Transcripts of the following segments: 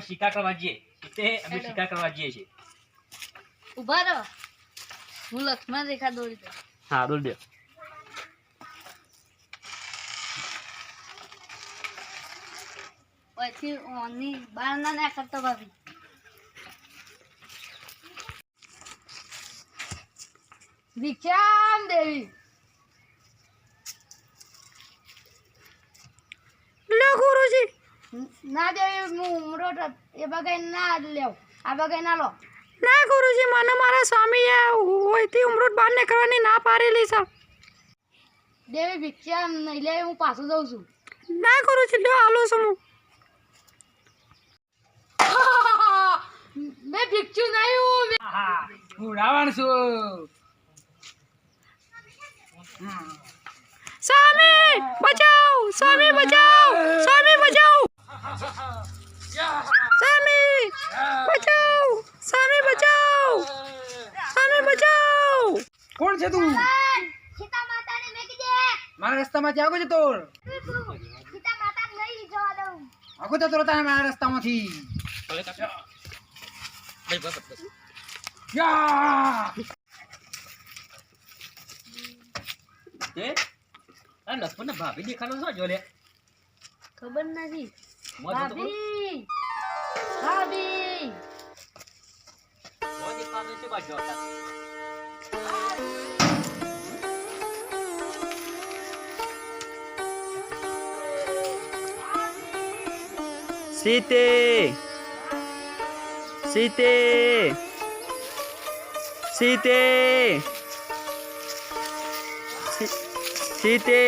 શિકાર કરવા જઈએ તે અમે શિકાર કરવા જઈએ છીએ ઉભા રહો હું લક્ષ્મણ રેખા દોરી દઉં હા દોરી દે પછી ઓની બાર ના કરતો ભાભી વિખ્યામ દેવી લો ગુરુજી ના દેવી હું ઉમરોટ એ બગાઈ ના લેવ આ બગાઈ ના લો ના ગુરુજી મને મારા સ્વામીએ હોયથી ઉમરોટ બહાર નીકળવાની ના પાડેલી છે દેવી ભિક્ષા નહીં લે હું પાછું જઉં છું ના ગુરુજી લ્યો આલો છું મેં ભિક્ષુ નહીં હા હું રાવણ છું સ્વામી બચાઓ સ્વામી બચાઓ સ્વામી બચાઓ સ્વામી બચાઓ સ્વામી બચાઓ સ્વામી બચાઓ કોણ છે તું સીતા માતાને મેકી દે મારા રસ્તામાંથી આગો જતો સીતા માતાને નહીં જવા દઉં આગો જતો રહેતા મારા રસ્તામાંથી યા એ આ લક્ષ્મણ ભાભી દેખાડો છો જો લે ખબર નથી મોજ તો બોલ ભાભી ભાભી મોજ દેખાડો છે બાજુ હતા સીતે સીતે સીતે સીતે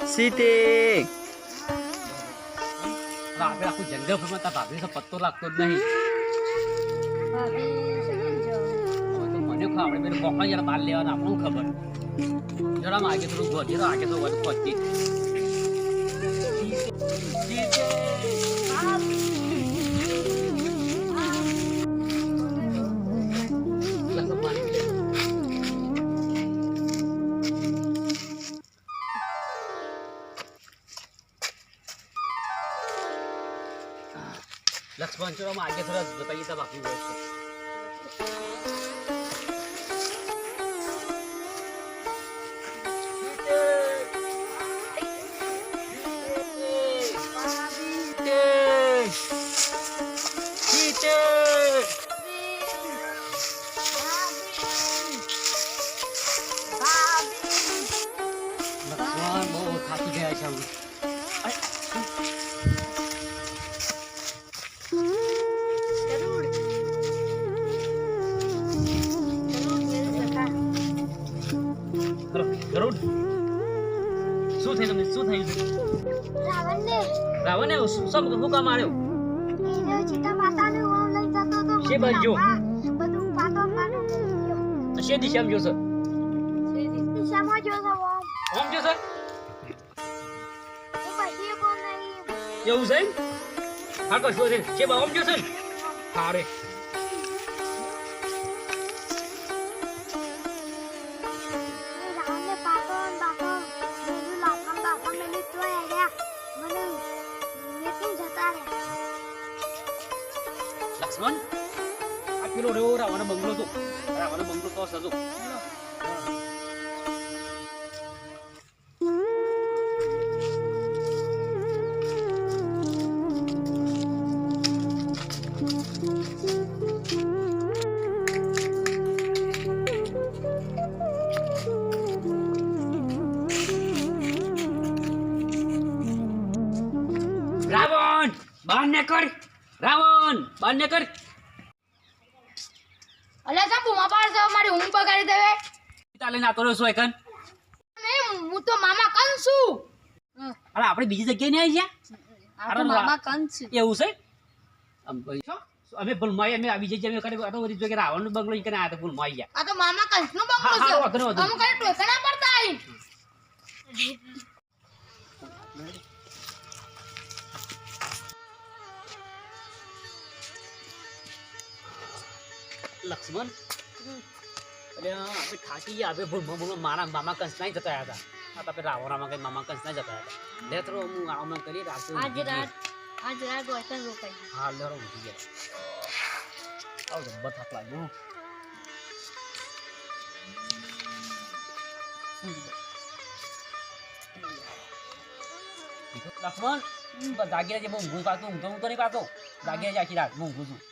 સીતે ભાભી આખું જંગલ ફરતા ભાભી તો પત્તો લાગતો જ નહીં ભાભી સમજ જાઓ તો મને ખબર મેરે કોકા જરા બાલ લેવાના આપણું ખબર જરા આગે થોડું ગોધી તો આગે તો વધુ પત્તી લક્ષ્મણ ચલો આગે થોડા બતાઈએ તબ બાકી હોય છે લક્ષ્મણ બહુ થાકી ગયા છે હવે ગરુડ શું થયું તમને શું થયું રાવણે શું હુકા માર્યો શી બાજુ શી દિશામાં જોશે ઓમ જોશે એવું છે હા કશું છે શી બા ઓમ જોશે ને હા રે લક્ષ્મણ આ પેલો રેવો રાવણ બંગલો તો રાવણ બંગલો તો સજો રાવણ બહાર નીકળ રાવણ બહાર નીકળ અલ્યા સાબુ માં પાડ દે મારી ઊંઘ બગાડી દેવે તાલે ના કરો છો એકન નહીં હું તો મામા કન છું અરે આપણે બીજી જગ્યાએ નહીં આવી ગયા આ તો મામા કન છે એવું છે અમે ભૂલમાં અમે આવી જઈએ અમે કરે તો બધી જગ્યાએ રાવણ નો બંગલો ઈ આયા તો ભૂલમાં આવી ગયા આ તો મામા કન નો બંગલો હા, છે વાંધો નહીં, વાંધો અમે કઈ ટોકના પડતા આઈ લક્ષ્મણ અરે આપણે થાકી ગયા આપણે ભૂલમાં મારા મામા કંસ નહીં જતા હતા આપણે રાવણામાં કઈ મામા કંસ નહીં જતા હતા લે તો હું આમાં કરી રાખું આજ રાત આ જરા ગોતન રોકાઈ હા લેરો ઉઠી ગયા આવ જબ્બર થાક લાગ્યો લક્ષ્મણ જાગીરે જે બહુ ઊંઘું પાછું ઊંઘતો નહીં પાછો જાગીરે આખી રાત હું ઊંઘું છું